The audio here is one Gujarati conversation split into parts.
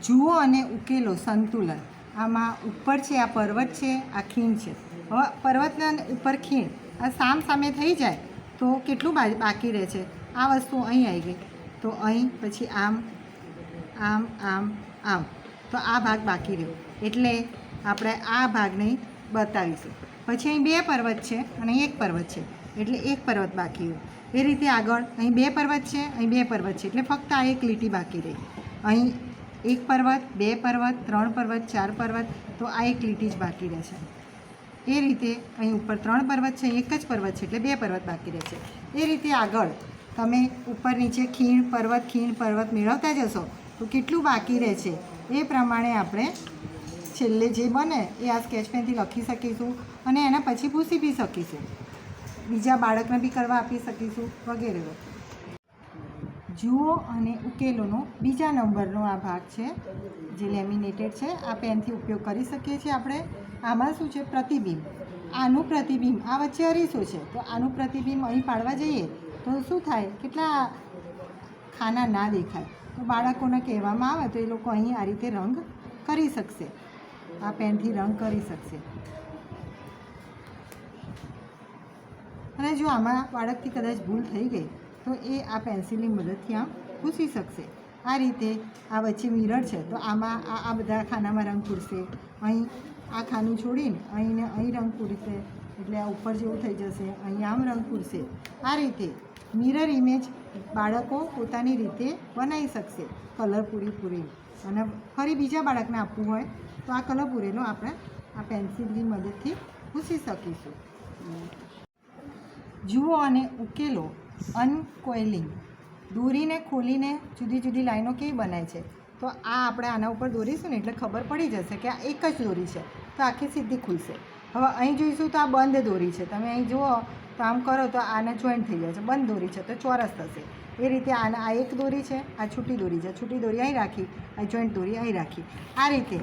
જુઓ અને ઉકેલો સંતુલન. આમાં ઉપર છે, આ પર્વત છે, આ ખીણ છે. હવે પર્વતના ઉપર ખીણ આ સામે થઈ જાય તો કેટલું બાકી રહે છે? આ વસ્તુ અહીં આવી ગઈ તો અહીં પછી આમ આમ આમ આમ, તો આ ભાગ બાકી રહ્યો, એટલે આપણે આ ભાગને બતાવીશું. પછી અહીં 2 પર્વત છે અને અહીં 1 પર્વત છે, એટલે 1 પર્વત બાકી રહ્યો. એ રીતે આગળ અહીં 2 પર્વત છે, અહીં 2 પર્વત છે, એટલે ફક્ત આ એક લીટી બાકી રહી. અહીં 1 પર્વત, 2 પર્વત, 3 પર્વત, 4 પર્વત, તો આ એક લીટી જ બાકી રહે છે. એ રીતે અહીં ઉપર 3 પર્વત છે, 1 જ પર્વત છે, એટલે 2 પર્વત બાકી રહે છે. એ રીતે આગળ તમે ઉપર નીચે ખીણ પર્વત મેળવતા જશો તો કેટલું બાકી રહે છે એ પ્રમાણે આપણે છેલ્લે જે બને એ આ સ્કેચ પેનથી લખી શકીશું અને એના પછી ભૂંસી બી શકીશું, બીજા બાળકને બી કરવા આપી શકીશું વગેરે. જુઓ અને ઉકેલોનો બીજા નંબરનો આ ભાગ છે જે લેમિનેટેડ છે. આ પેનથી ઉપયોગ કરી શકીએ છીએ આપણે. આમાં શું છે? પ્રતિબિંબ. આનું પ્રતિબિંબ આ વચ્ચે અરીસો છે, તો આનું પ્રતિબિંબ અહીં પાડવા જઈએ તો શું થાય? કેટલા ખાના ના દેખાય. તો બાળકોને કહેવામાં આવે તો એ લોકો અહીં આ રીતે રંગ કરી શકશે, આ પેનથી રંગ કરી શકશે. અને જો આમાં બાળકથી કદાચ ભૂલ થઈ ગઈ તો એ આ પેન્સિલની મદદથી આમ ભૂંસી શકશે. આ રીતે આ વચ્ચે મિરર છે, તો આમાં આ બધા ખાનામાં રંગ પૂરશે. અહીં આ ખાનું છોડીને અહીંને અહીં રંગ પૂરશે, એટલે આ ઉપર જેવું થઈ જશે, અહીં આમ રંગ પૂરશે. આ રીતે મિરર ઇમેજ બાળકો પોતાની રીતે બનાવી શકશે, કલર પૂરી અને ફરી બીજા બાળકને આપવું હોય તો આ કલર પૂરેલો આપણે આ પેન્સિલની મદદથી ભૂંસી શકીશું. જુઓ અને ઉકેલો અનકોઇલિંગ. દોરીને ખોલીને જુદી જુદી લાઈનો કેવી બનાય છે? તો આ આપણે આના ઉપર દોરીશું ને એટલે ખબર પડી જશે કે આ એક જ દોરી છે, તો આખી સીધી ખુલશે. હવે અહીં જોઈશું તો આ બંધ દોરી છે, તમે અહીં જુઓ તો આમ કરો તો આને જોઈન્ટ થઈ જાય છે. બંધ દોરી છે તો ચોરસ થશે. એ રીતે આ એક દોરી છે, આ છૂટી દોરી છે, છૂટી દોરી અહીં રાખી, આ જોઈન્ટ દોરી અહીં રાખી. આ રીતે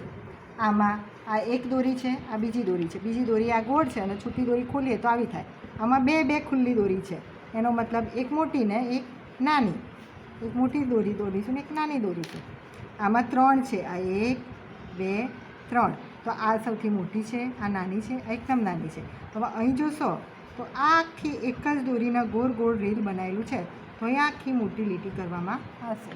આમાં આ એક દોરી છે, આ બીજી દોરી છે, બીજી દોરી આ ગોળ છે અને છૂટી દોરી ખોલીએ તો આવી થાય. આમાં બે ખુલ્લી દોરી છે, એનો મતલબ એક મોટી ને એક નાની. એક મોટી દોરી દોરીશું ને એક નાની દોરી છે. આમાં 3 છે, આ 1 2 3, તો આ સૌથી મોટી છે, આ નાની છે, આ એકદમ નાની છે. હવે અહીં જોશો તો આ આખી એક જ દોરીના ગોળ રીલ બનાવેલું છે, તો અહીં આખી મોટી લીટી કરવામાં આવશે.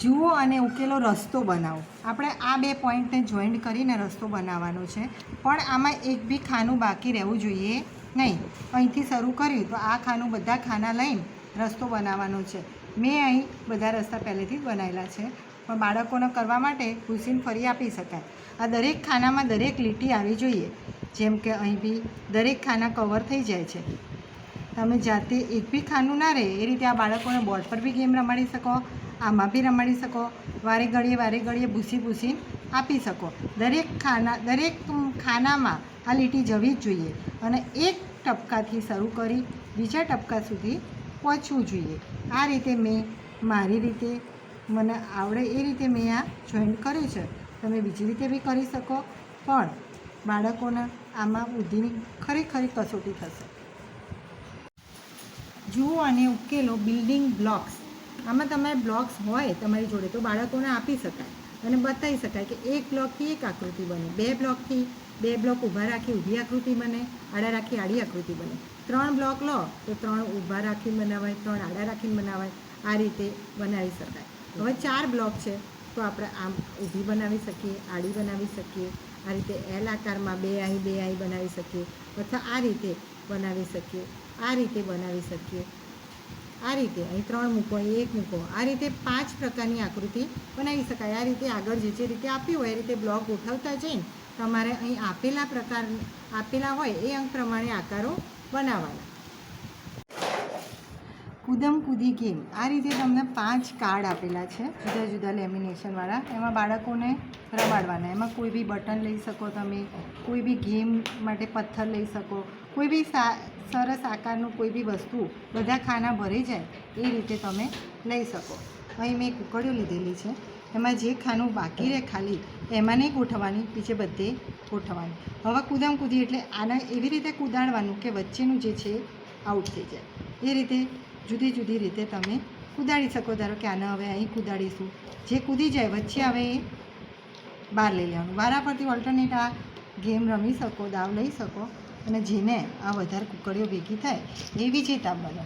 જુઓ અને ઉકેલો રસ્તો બનાવો. આપણે આ 2 પોઈન્ટને જોઈન્ટ કરીને રસ્તો બનાવવાનો છે, પણ આમાં એક બી ખાનું બાકી રહેવું જોઈએ નહીં. અહીંથી શરૂ કર્યું તો આ ખાનું બધા ખાના લઈને રસ્તો બનાવવાનો છે. મેં અહીં બધા રસ્તા પહેલેથી જ બનાવેલા છે, પણ બાળકોને કરવા માટે ભૂંસીને ફરી આપી શકાય. આ દરેક ખાનામાં દરેક લીટી આવી જોઈએ, જેમ કે અહીં બી દરેક ખાના કવર થઈ જાય છે. તમે જાતે એક બી ખાનું ના રહે એ રીતે આ બાળકોને બોર્ડ પર બી ગેમ રમાડી શકો, આમાં બી રમાડી શકો, વારે ઘડીએ ભૂંસી આપી શકો. દરેક ખાનામાં આ લીટી જવી જ જોઈએ અને એક ટપકાથી શરૂ કરી બીજા ટપકા સુધી પહોંચવું જોઈએ. આ રીતે મેં મારી રીતે મને આવડે એ રીતે મેં આ જોઈન્ટ કર્યું છે. તમે બીજી રીતે બી કરી શકો, પણ બાળકોને આમાં બુદ્ધિની ખરી કસોટી થશે. જુઓ અને ઉકેલો બિલ્ડિંગ બ્લોક્સ. આમાં તમારે બ્લોક્સ હોય તમારી જોડે તો બાળકોને આપી શકાય અને બતાવી શકાય કે એક બ્લોકથી એક આકૃતિ બને, 2 બ્લોકથી 2 બ્લોક ઊભા રાખી ઊભી આકૃતિ બને, આડા રાખી આડી આકૃતિ બને. 3 બ્લોક લો તો 3 ઊભા રાખીને બનાવાય, 3 આડા રાખીને બનાવાય. આ રીતે બનાવી શકાય. હવે 4 બ્લોક છે તો આપણે આમ ઊભી બનાવી શકીએ, આડી બનાવી શકીએ, આ રીતે એલ આકારમાં 2 અહીં બનાવી શકીએ, અથવા આ રીતે બનાવી શકીએ, આ રીતે બનાવી શકીએ, આ રીતે અહીં 3 મૂકો, અહીં 1 મૂકો. આ રીતે 5 પ્રકારની આકૃતિ બનાવી શકાય. આ રીતે આગળ જે રીતે આપ્યું હોય એ રીતે બ્લોક ગોઠવતા જઈને તમારે અહીં આપેલા હોય એ અંક પ્રમાણે આકારો બનાવવાના. કૂદમ કૂદી ગેમ. આ રીતે તમને 5 કાર્ડ આપેલા છે જુદા જુદા લેમિનેશનવાળા, એમાં બાળકોને રમાડવાના. એમાં કોઈ બી બટન લઈ શકો તમે, કોઈ બી ગેમ માટે પથ્થર લઈ શકો, કોઈ બી સરસ આકારનું કોઈ બી વસ્તુ બધા ખાના ભરી જાય એ રીતે તમે લઈ શકો. અહીં મેં કુકડીઓ લીધેલી છે, એમાં જે ખાનું બાકી રહે ખાલી એમાં નહીં ગોઠવવાની, બીજે બધે ગોઠવવાની. હવે કૂદમ કૂદી એટલે આને એવી રીતે કૂદાડવાનું કે વચ્ચેનું જે છે આઉટ થઈ જાય. એ રીતે જુદી જુદી રીતે તમે કુદાડી શકો. ધારો કે આને હવે અહીં કુદાડીશું, જે કૂદી જાય વચ્ચે આવે એ બહાર લઈ લેવાનું. વારા પરથી ઓલ્ટરનેટ આ ગેમ રમી શકો, દાવ લઈ શકો, અને જેને આ વધારે કુકડીઓ ભેગી થાય એ વિજેતા બને.